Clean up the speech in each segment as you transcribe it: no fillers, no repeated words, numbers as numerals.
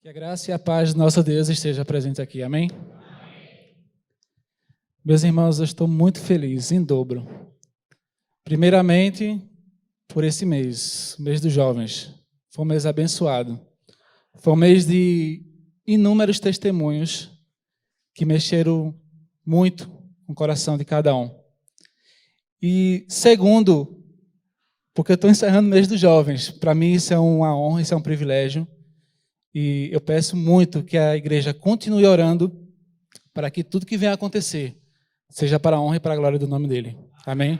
Que a graça e a paz do nosso Deus esteja presente aqui, amém? Meus irmãos, eu estou muito feliz, em dobro. Primeiramente, por esse mês, o mês dos jovens. Foi um mês abençoado. Foi um mês de inúmeros testemunhos que mexeram muito com o coração de cada um. E segundo, porque eu estou encerrando o mês dos jovens. Para mim isso é uma honra, isso é um privilégio. E eu peço muito que a igreja continue orando para que tudo que venha a acontecer seja para a honra e para a glória do nome dele. Amém?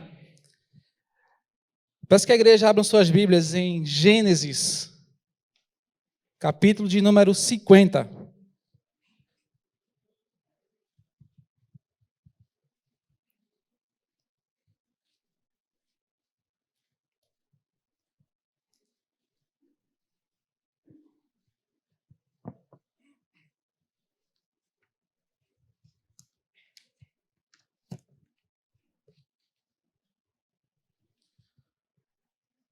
Peço que a igreja abra suas Bíblias em Gênesis, capítulo de número 50.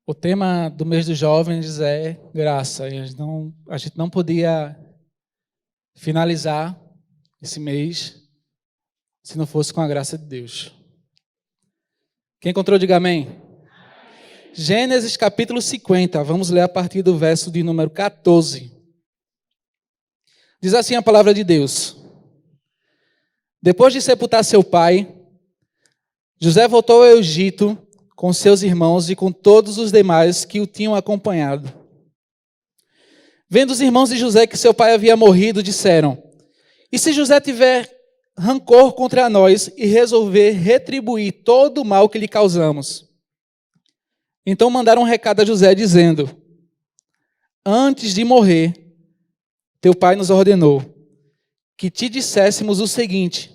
O tema do mês dos jovens é graça. E a gente não podia finalizar esse mês se não fosse com a graça de Deus. Quem encontrou, diga amém. Gênesis capítulo 50, vamos ler a partir do verso de número 14. Diz assim a palavra de Deus. Depois de sepultar seu pai, José voltou ao Egito com seus irmãos e com todos os demais que o tinham acompanhado. Vendo os irmãos de José que seu pai havia morrido, disseram: e se José tiver rancor contra nós e resolver retribuir todo o mal que lhe causamos? Então mandaram um recado a José dizendo: antes de morrer, teu pai nos ordenou que te disséssemos o seguinte: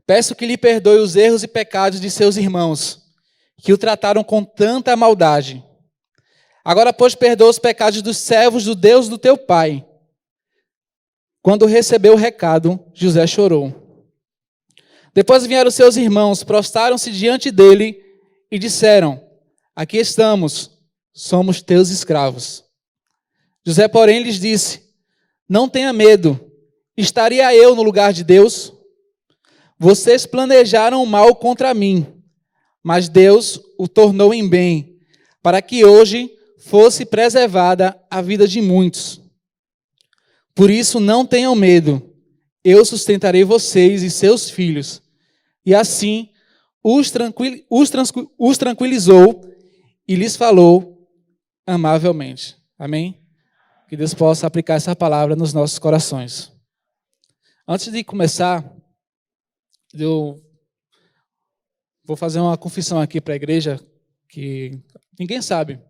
peço que lhe perdoe os erros e pecados de seus irmãos, que o trataram com tanta maldade. Agora, pois, perdoa os pecados dos servos do Deus do teu pai. Quando recebeu o recado, José chorou. Depois vieram seus irmãos, prostraram-se diante dele e disseram: aqui estamos, somos teus escravos. José, porém, lhes disse: não tenha medo, estaria eu no lugar de Deus? Vocês planejaram o mal contra mim, mas Deus o tornou em bem, para que hoje fosse preservada a vida de muitos. Por isso não tenham medo, eu sustentarei vocês e seus filhos. E assim os tranquilizou e lhes falou amavelmente. Amém? Que Deus possa aplicar essa palavra nos nossos corações. Antes de começar, eu vou fazer uma confissão aqui para a igreja, que ninguém sabe.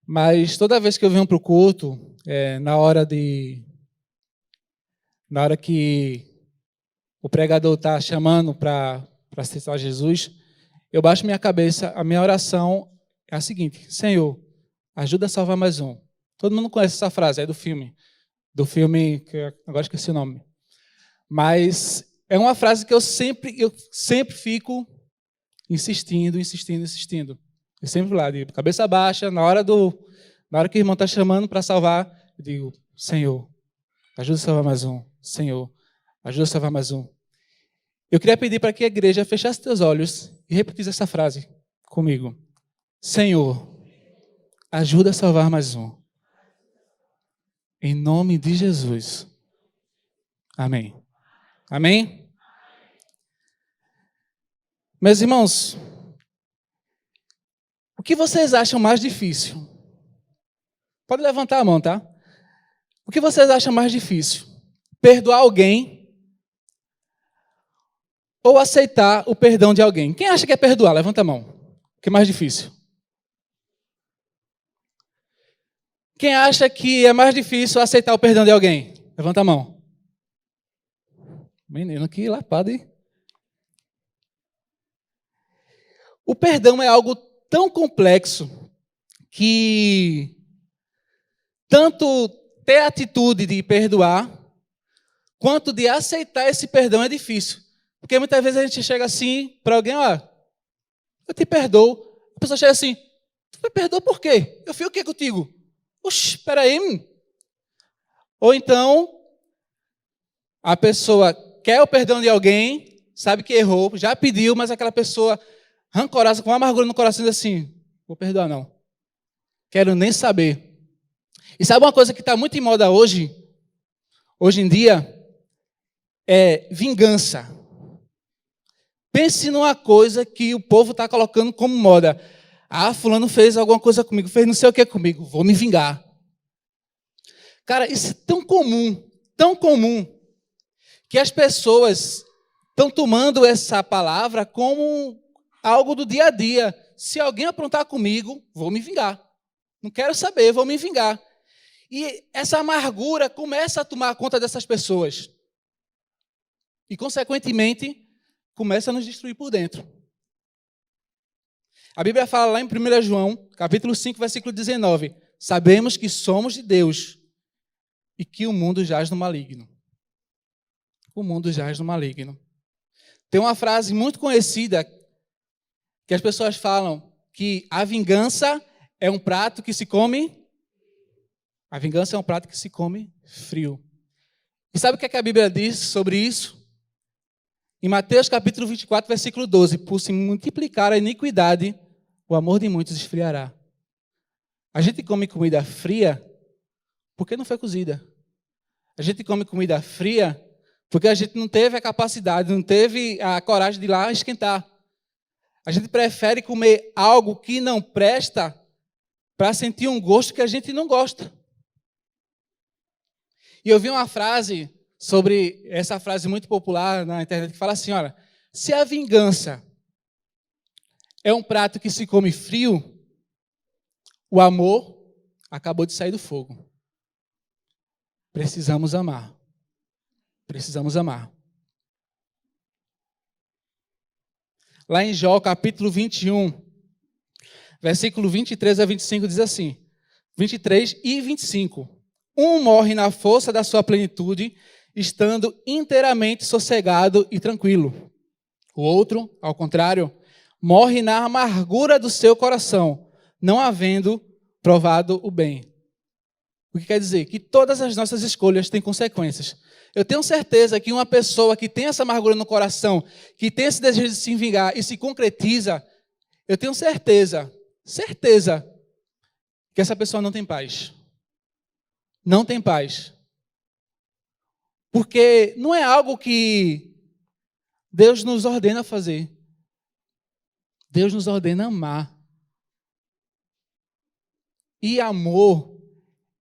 Mas toda vez que eu venho para o culto, na hora que o pregador está chamando para aceitar Jesus, eu baixo minha cabeça, a minha oração é a seguinte: Senhor, ajuda a salvar mais um. Todo mundo conhece essa frase, é do filme que eu agora esqueci o nome. Mas é uma frase que eu sempre fico insistindo. Eu sempre lá, de cabeça baixa, na hora que o irmão está chamando para salvar, eu digo: Senhor, ajuda a salvar mais um. Senhor, ajuda a salvar mais um. Eu queria pedir para que a igreja fechasse seus olhos e repetisse essa frase comigo: Senhor, ajuda a salvar mais um. Em nome de Jesus. Amém. Amém? Meus irmãos, o que vocês acham mais difícil? Pode levantar a mão, tá? O que vocês acham mais difícil? Perdoar alguém ou aceitar o perdão de alguém? Quem acha que é perdoar? Levanta a mão. O que é mais difícil? Quem acha que é mais difícil aceitar o perdão de alguém? Levanta a mão. Menino, que lapada, hein? O perdão é algo tão complexo que tanto ter a atitude de perdoar quanto de aceitar esse perdão é difícil. Porque muitas vezes a gente chega assim para alguém: ó, eu te perdoo. A pessoa chega assim: tu me perdoa por quê? Eu fiz o quê contigo? Oxi, espera aí. Ou então, a pessoa quer o perdão de alguém, sabe que errou, já pediu, mas aquela pessoa rancorosa, com amargura no coração, diz assim, vou perdoar não. Quero nem saber. E sabe uma coisa que está muito em moda hoje em dia? É vingança. Pense numa coisa que o povo está colocando como moda. Ah, fulano fez alguma coisa comigo, fez não sei o que comigo, vou me vingar. Cara, isso é tão comum, que as pessoas estão tomando essa palavra como algo do dia a dia. Se alguém aprontar comigo, vou me vingar. Não quero saber, vou me vingar. E essa amargura começa a tomar conta dessas pessoas. E, consequentemente, começa a nos destruir por dentro. A Bíblia fala lá em 1 João, capítulo 5, versículo 19. Sabemos que somos de Deus e que o mundo jaz no maligno. O mundo jaz no maligno. Tem uma frase muito conhecida que as pessoas falam que a vingança é um prato que se come... A vingança é um prato que se come frio. E sabe o que a Bíblia diz sobre isso? Em Mateus capítulo 24, versículo 12. Por se multiplicar a iniquidade, o amor de muitos esfriará. A gente come comida fria porque não foi cozida. A gente come comida fria porque a gente não teve a capacidade, não teve a coragem de ir lá esquentar. A gente prefere comer algo que não presta para sentir um gosto que a gente não gosta. E eu vi uma frase sobre essa frase muito popular na internet que fala assim, olha, se a vingança é um prato que se come frio, o amor acabou de sair do fogo. Precisamos amar. Precisamos amar. Lá em Jó, capítulo 21, versículo 23 a 25, diz assim, 23 e 25. Um morre na força da sua plenitude, estando inteiramente sossegado e tranquilo. O outro, ao contrário, morre na amargura do seu coração, não havendo provado o bem. O que quer dizer? Que todas as nossas escolhas têm consequências. Eu tenho certeza que uma pessoa que tem essa amargura no coração, que tem esse desejo de se vingar e se concretiza, eu tenho certeza que essa pessoa não tem paz. Não tem paz. Porque não é algo que Deus nos ordena fazer. Deus nos ordena amar. E amor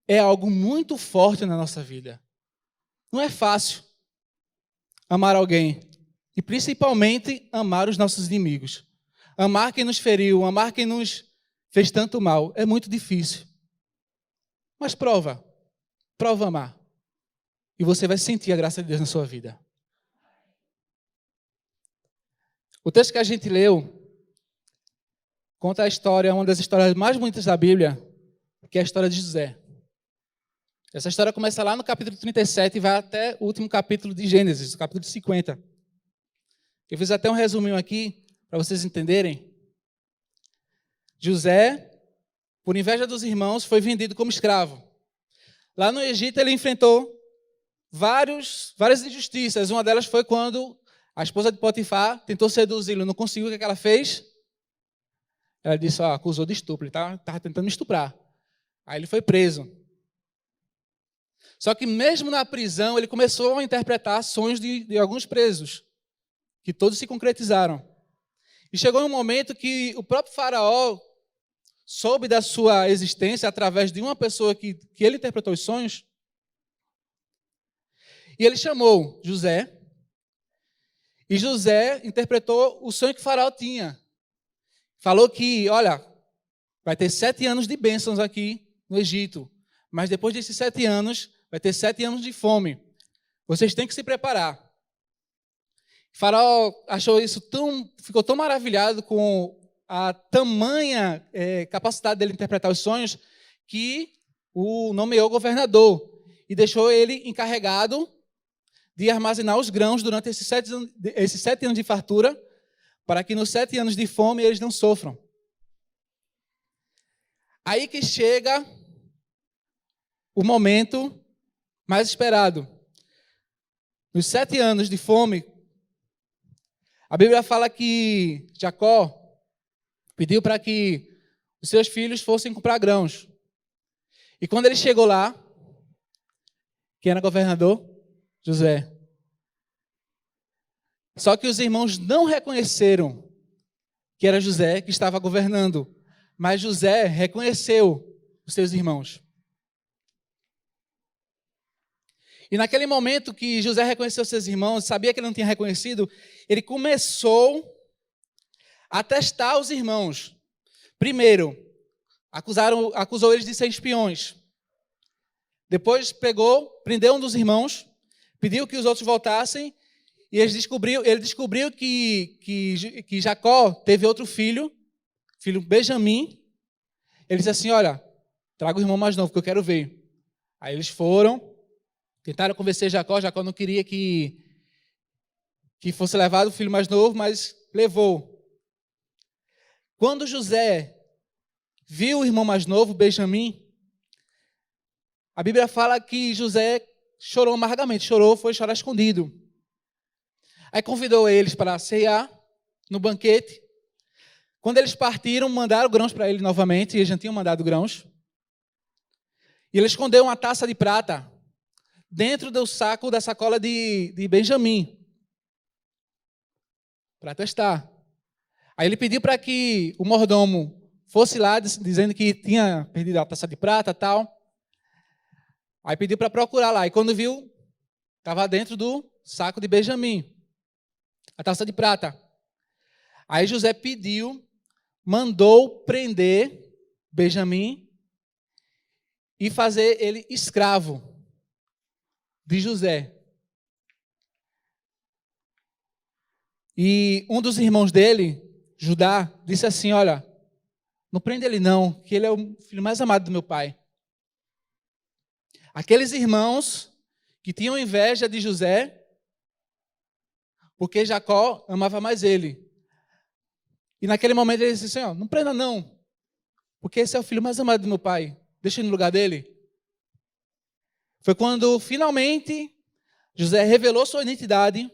é algo muito forte na nossa vida. Não é fácil amar alguém. E principalmente amar os nossos inimigos. Amar quem nos feriu, amar quem nos fez tanto mal. É muito difícil. Mas prova amar. E você vai sentir a graça de Deus na sua vida. O texto que a gente leu conta a história, uma das histórias mais bonitas da Bíblia, que é a história de José. Essa história começa lá no capítulo 37 e vai até o último capítulo de Gênesis, o capítulo 50. Eu fiz até um resuminho aqui, para vocês entenderem. José, por inveja dos irmãos, foi vendido como escravo. Lá no Egito ele enfrentou várias injustiças. Uma delas foi quando a esposa de Potifar tentou seduzi-lo, não conseguiu. O que ela fez? Ela disse, acusou de estupro, ele estava tentando me estuprar. Aí ele foi preso. Só que mesmo na prisão, ele começou a interpretar sonhos de alguns presos, que todos se concretizaram. E chegou um momento que o próprio faraó soube da sua existência através de uma pessoa que ele interpretou os sonhos. E ele chamou José. E José interpretou o sonho que o faraó tinha. Falou que, olha, vai ter 7 anos de bênçãos aqui no Egito. Mas depois desses 7 anos, vai ter 7 anos de fome. Vocês têm que se preparar. O faraó achou isso ficou tão maravilhado com a tamanha capacidade dele interpretar os sonhos, que o nomeou governador e deixou ele encarregado de armazenar os grãos durante esses 7 anos de fartura, para que nos 7 anos de fome eles não sofram. Aí que chega o momento mais esperado. Nos 7 anos de fome, a Bíblia fala que Jacó pediu para que os seus filhos fossem comprar grãos. E quando ele chegou lá, quem era governador? José. Só que os irmãos não reconheceram que era José que estava governando, mas José reconheceu os seus irmãos. E naquele momento que José reconheceu seus irmãos, sabia que ele não tinha reconhecido, ele começou a testar os irmãos. Primeiro, acusou eles de ser espiões. Depois prendeu um dos irmãos, pediu que os outros voltassem, e ele descobriu que Jacó teve outro filho Benjamim. Ele disse assim, olha, traga o irmão mais novo que eu quero ver. Aí eles foram, tentaram convencer Jacó não queria que fosse levado o filho mais novo, mas levou. Quando José viu o irmão mais novo, Benjamim, a Bíblia fala que José chorou amargamente, foi chorar escondido. Aí convidou eles para ceiar no banquete. Quando eles partiram, mandaram grãos para ele novamente, e eles já tinham mandado grãos. E ele escondeu uma taça de prata dentro da sacola de Benjamim, para testar. Aí ele pediu para que o mordomo fosse lá, dizendo que tinha perdido a taça de prata e tal. Aí pediu para procurar lá. E quando viu, estava dentro do saco de Benjamim, a taça de prata. Aí José mandou prender Benjamim e fazer ele escravo de José. E um dos irmãos dele, Judá, disse assim, olha, não prende ele não, que ele é o filho mais amado do meu pai. Aqueles irmãos que tinham inveja de José, porque Jacó amava mais ele. E naquele momento ele disse assim, não prenda não, porque esse é o filho mais amado do meu pai, deixa ele no lugar dele. Foi quando finalmente José revelou sua identidade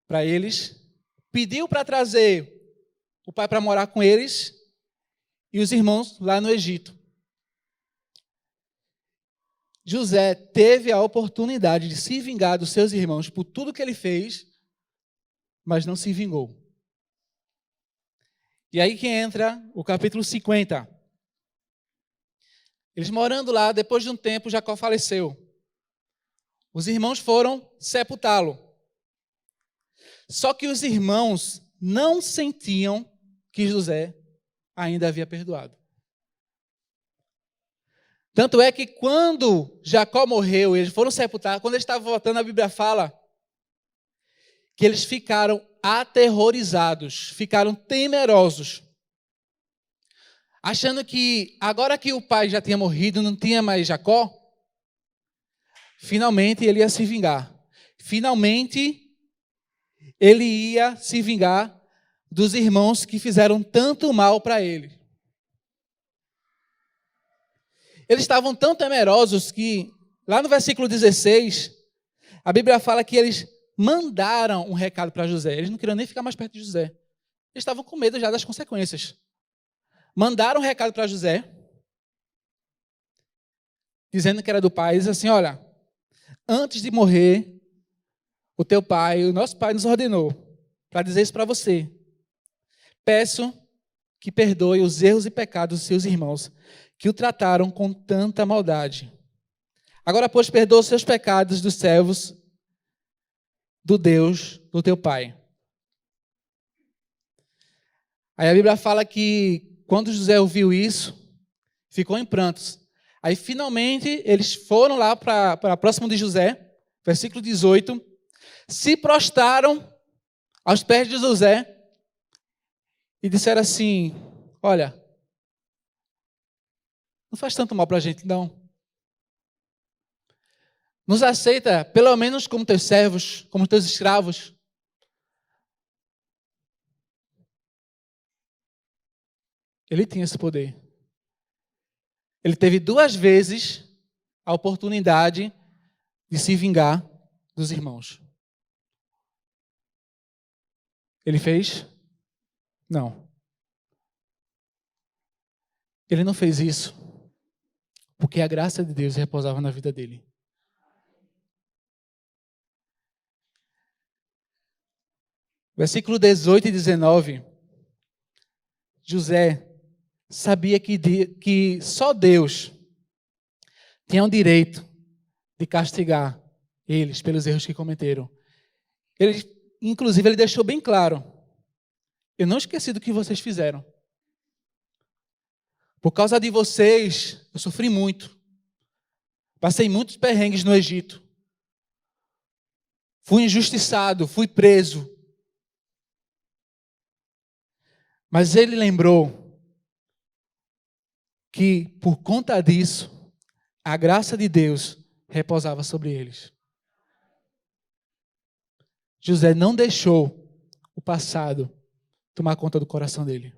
para eles, pediu para trazer o pai para morar com eles e os irmãos lá no Egito. José teve a oportunidade de se vingar dos seus irmãos por tudo que ele fez, mas não se vingou. E aí que entra o capítulo 50. Eles morando lá, depois de um tempo, Jacó faleceu. Os irmãos foram sepultá-lo. Só que os irmãos não sentiam que José ainda havia perdoado. Tanto é que quando Jacó morreu, eles foram sepultar, quando eles estavam voltando, a Bíblia fala que eles ficaram aterrorizados, ficaram temerosos, achando que agora que o pai já tinha morrido, não tinha mais Jacó, finalmente ele ia se vingar. Finalmente ele ia se vingar dos irmãos que fizeram tanto mal para ele. Eles estavam tão temerosos que, lá no versículo 16, a Bíblia fala que eles mandaram um recado para José. Eles não queriam nem ficar mais perto de José. Eles estavam com medo já das consequências. Mandaram um recado para José, dizendo que era do pai, e disse assim, olha, antes de morrer, o teu pai, o nosso pai nos ordenou para dizer isso para você. Peço que perdoe os erros e pecados dos seus irmãos, que o trataram com tanta maldade. Agora, pois, perdoa os seus pecados dos servos do Deus do teu pai. Aí a Bíblia fala que quando José ouviu isso, ficou em prantos. Aí finalmente eles foram lá para próximo de José, versículo 18, se prostraram aos pés de José e disseram assim, olha, não faz tanto mal para a gente não. Nos aceita pelo menos como teus servos, como teus escravos. Ele tinha esse poder. Ele teve 2 vezes a oportunidade de se vingar dos irmãos. Ele fez? Não. Ele não fez isso porque a graça de Deus repousava na vida dele. Versículo 18 e 19. José sabia que só Deus tinha o direito de castigar eles pelos erros que cometeram. Inclusive, ele deixou bem claro: eu não esqueci do que vocês fizeram. Por causa de vocês, eu sofri muito. Passei muitos perrengues no Egito. Fui injustiçado, fui preso. Mas ele lembrou que, por conta disso, a graça de Deus repousava sobre eles. José não deixou o passado tomar conta do coração dele.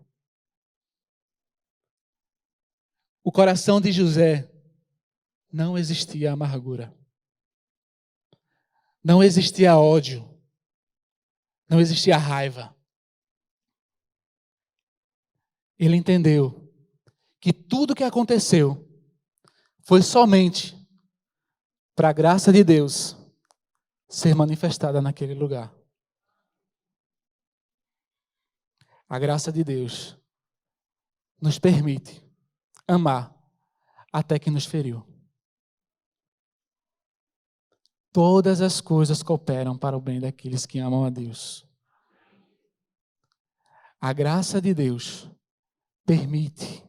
O coração de José não existia amargura. Não existia ódio. Não existia raiva. Ele entendeu que tudo que aconteceu foi somente para a graça de Deus ser manifestada naquele lugar. A graça de Deus nos permite amar até que nos feriu. Todas as coisas cooperam para o bem daqueles que amam a Deus. A graça de Deus permite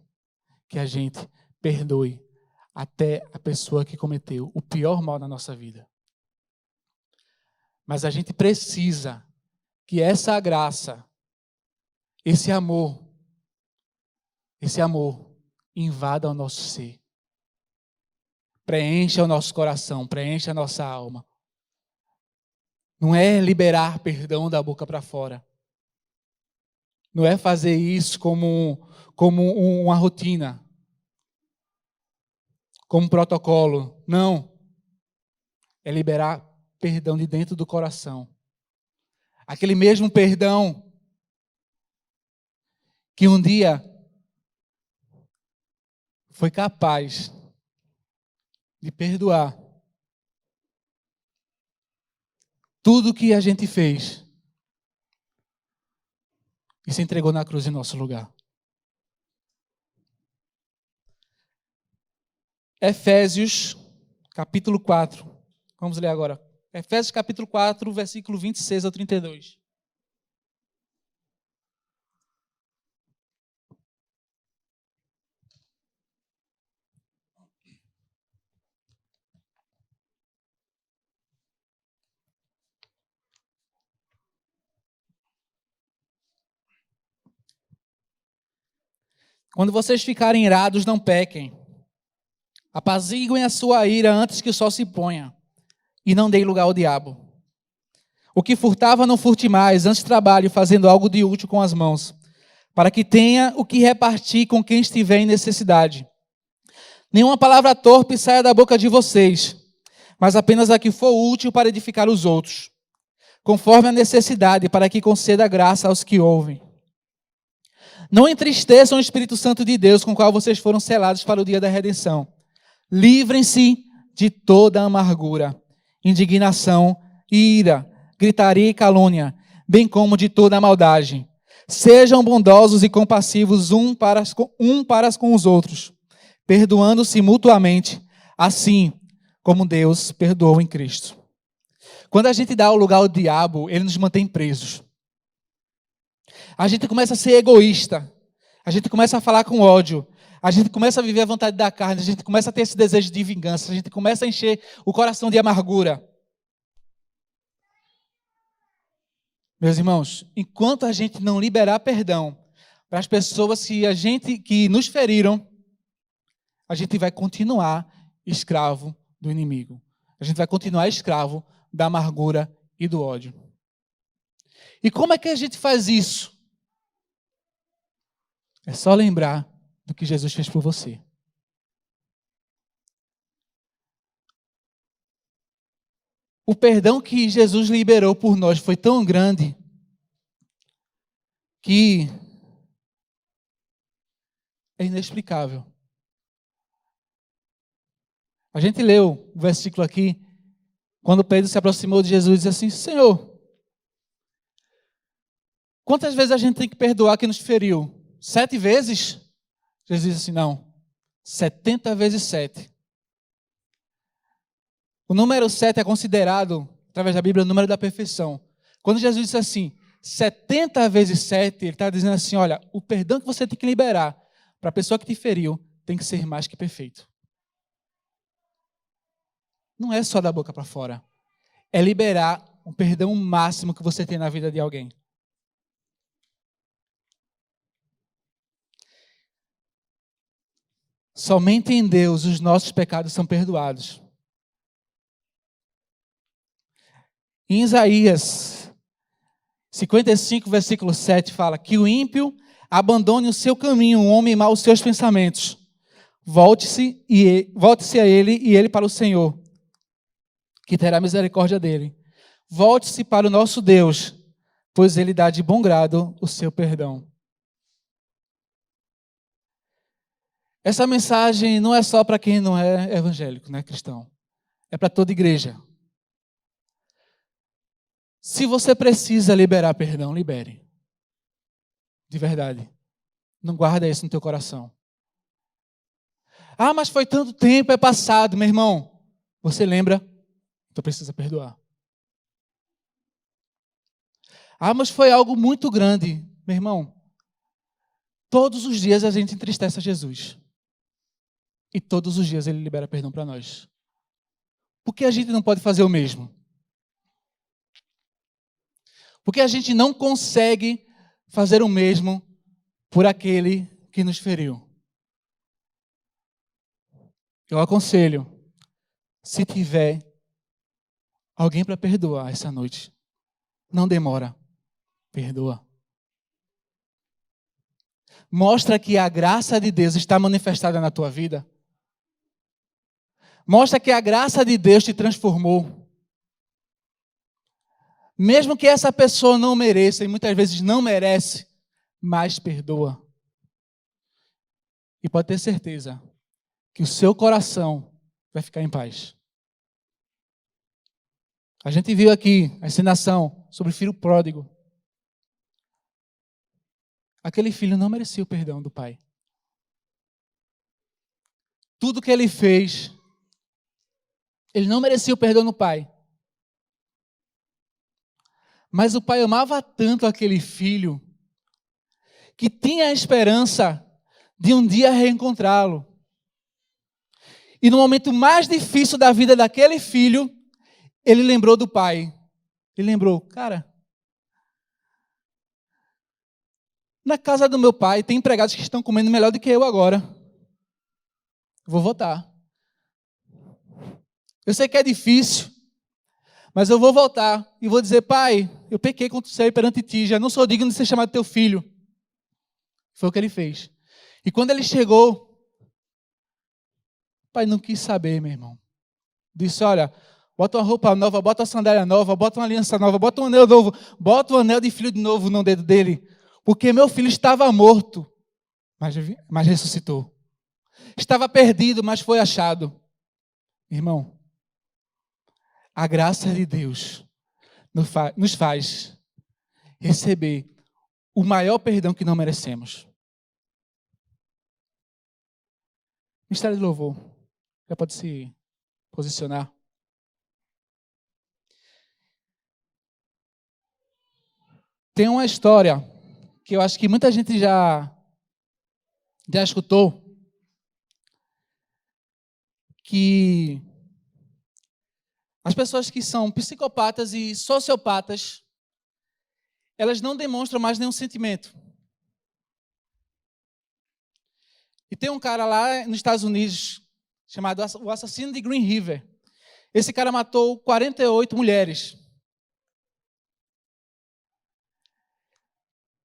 que a gente perdoe até a pessoa que cometeu o pior mal na nossa vida. Mas a gente precisa que essa graça, esse amor invada o nosso ser. Preencha o nosso coração, preencha a nossa alma. Não é liberar perdão da boca para fora. Não é fazer isso como uma rotina, como um protocolo. Não. É liberar perdão de dentro do coração. Aquele mesmo perdão que um dia foi capaz de perdoar tudo que a gente fez e se entregou na cruz em nosso lugar. Efésios, capítulo 4. Vamos ler agora. Efésios, capítulo 4, versículo 26 ao 32. Quando vocês ficarem irados, não pequem. Apaziguem a sua ira antes que o sol se ponha, e não deem lugar ao diabo. O que furtava, não furte mais, antes trabalhe fazendo algo de útil com as mãos, para que tenha o que repartir com quem estiver em necessidade. Nenhuma palavra torpe saia da boca de vocês, mas apenas a que for útil para edificar os outros, conforme a necessidade, para que conceda graça aos que ouvem. Não entristeçam o Espírito Santo de Deus, com o qual vocês foram selados para o dia da redenção. Livrem-se de toda amargura, indignação, ira, gritaria e calúnia, bem como de toda maldade. Sejam bondosos e compassivos uns para com os outros, perdoando-se mutuamente, assim como Deus perdoou em Cristo. Quando a gente dá o lugar ao diabo, ele nos mantém presos. A gente começa a ser egoísta, a gente começa a falar com ódio, a gente começa a viver a vontade da carne, a gente começa a ter esse desejo de vingança, a gente começa a encher o coração de amargura. Meus irmãos, enquanto a gente não liberar perdão para as pessoas que nos feriram, a gente vai continuar escravo do inimigo. A gente vai continuar escravo da amargura e do ódio. E como é que a gente faz isso? É só lembrar do que Jesus fez por você. O perdão que Jesus liberou por nós foi tão grande que é inexplicável. A gente leu o versículo aqui, quando Pedro se aproximou de Jesus e disse assim: Senhor, quantas vezes a gente tem que perdoar quem nos feriu? 7 vezes? Jesus disse assim: não, 70 vezes 7. O número 7 é considerado, através da Bíblia, o número da perfeição. Quando Jesus disse assim, 70 vezes 7, ele está dizendo assim: olha, o perdão que você tem que liberar para a pessoa que te feriu tem que ser mais que perfeito. Não é só da boca para fora. É liberar o perdão máximo que você tem na vida de alguém. Somente em Deus os nossos pecados são perdoados. Em Isaías 55, versículo 7, fala que o ímpio abandone o seu caminho, o homem mau os seus pensamentos. Volte-se a ele e ele para o Senhor, que terá misericórdia dele. Volte-se para o nosso Deus, pois ele dá de bom grado o seu perdão. Essa mensagem não é só para quem não é evangélico, não é cristão. É para toda igreja. Se você precisa liberar perdão, libere. De verdade. Não guarda isso no teu coração. Ah, mas foi tanto tempo, é passado. Meu irmão, você lembra? Então precisa perdoar. Ah, mas foi algo muito grande. Meu irmão, todos os dias a gente entristece a Jesus. E todos os dias Ele libera perdão para nós. Por que a gente não pode fazer o mesmo? Porque a gente não consegue fazer o mesmo por aquele que nos feriu. Eu aconselho, se tiver alguém para perdoar essa noite, não demora, perdoa. Mostra que a graça de Deus está manifestada na tua vida. Mostra que a graça de Deus te transformou. Mesmo que essa pessoa não mereça, e muitas vezes não merece, mas perdoa. E pode ter certeza que o seu coração vai ficar em paz. A gente viu aqui a encenação sobre o filho pródigo. Aquele filho não merecia o perdão do pai. Tudo que ele fez, ele não merecia o perdão do pai. Mas o pai amava tanto aquele filho que tinha a esperança de um dia reencontrá-lo. E no momento mais difícil da vida daquele filho, ele lembrou do pai. Ele lembrou, cara, na casa do meu pai tem empregados que estão comendo melhor do que eu agora. Vou voltar. Eu sei que é difícil, mas eu vou voltar e vou dizer, pai, eu pequei contra o céu e perante ti, já não sou digno de ser chamado teu filho. Foi o que ele fez. E quando ele chegou, o pai não quis saber, meu irmão. Disse, olha, bota uma roupa nova, bota uma sandália nova, bota uma aliança nova, bota um anel novo, bota um anel de filho de novo no dedo dele, porque meu filho estava morto, mas ressuscitou. Estava perdido, mas foi achado. Irmão, a graça de Deus nos faz receber o maior perdão que não merecemos. Ministério de Louvor, já pode se posicionar. Tem uma história que eu acho que muita gente já escutou, que as pessoas que são psicopatas e sociopatas, elas não demonstram mais nenhum sentimento. E tem um cara lá nos Estados Unidos, chamado o assassino de Green River. Esse cara matou 48 mulheres.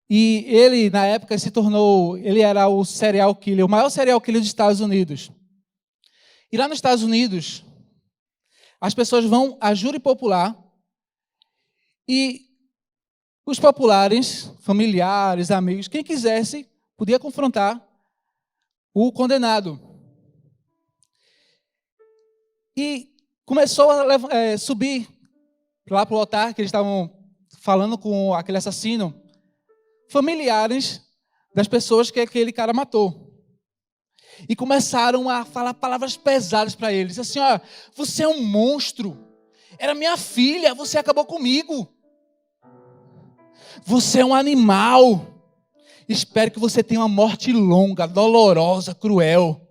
E ele, na época, ele era o serial killer, o maior serial killer dos Estados Unidos. E lá nos Estados Unidos, as pessoas vão a júri popular e os populares, familiares, amigos, quem quisesse, podia confrontar o condenado. E começou a subir lá para o altar, que eles estavam falando com aquele assassino, familiares das pessoas que aquele cara matou. E começaram a falar palavras pesadas para eles. Assim, ó, você é um monstro. Era minha filha, você acabou comigo. Você é um animal. Espero que você tenha uma morte longa, dolorosa, cruel.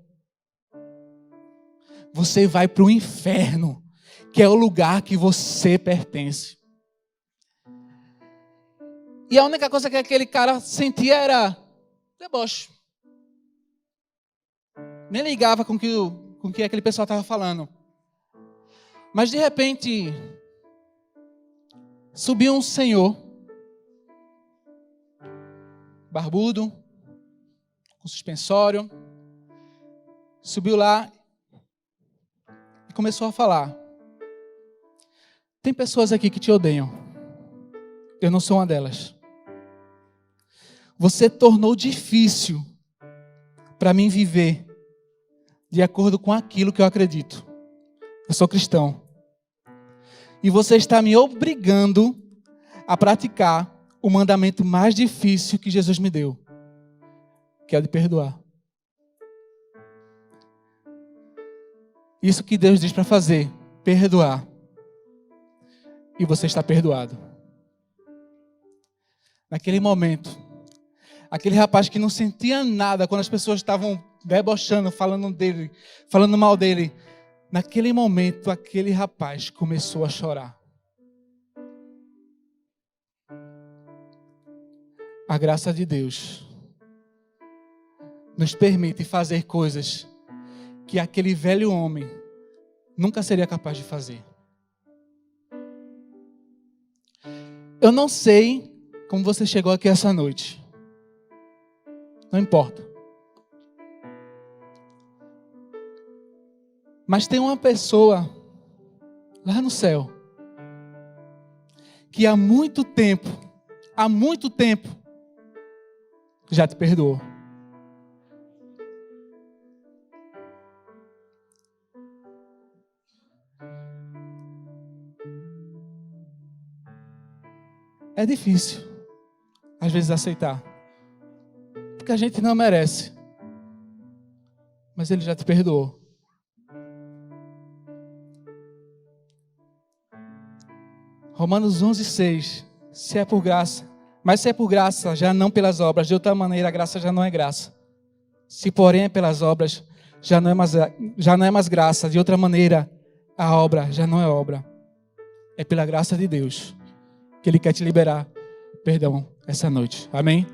Você vai para o inferno, que é o lugar que você pertence. E a única coisa que aquele cara sentia era deboche. Nem ligava com o que aquele pessoal estava falando. Mas de repente, subiu um senhor, barbudo, com suspensório, subiu lá e começou a falar. Tem pessoas aqui que te odeiam. Eu não sou uma delas. Você tornou difícil para mim viver de acordo com aquilo que eu acredito. Eu sou cristão. E você está me obrigando a praticar o mandamento mais difícil que Jesus me deu, que é o de perdoar. Isso que Deus diz para fazer, perdoar. E você está perdoado. Naquele momento, aquele rapaz que não sentia nada quando as pessoas estavam debochando, falando mal dele, naquele momento, aquele rapaz começou a chorar. A graça de Deus nos permite fazer coisas que aquele velho homem nunca seria capaz de fazer. Eu não sei como você chegou aqui essa noite. Não importa. Mas tem uma pessoa lá no céu que há muito tempo, já te perdoou. É difícil, às vezes, aceitar. Porque a gente não merece. Mas Ele já te perdoou. Romanos 11:6. Se é por graça. Mas se é por graça, já não pelas obras. De outra maneira, a graça já não é graça. Se porém é pelas obras, já não é mais graça. De outra maneira, a obra já não é obra. É pela graça de Deus que Ele quer te liberar perdão essa noite. Amém?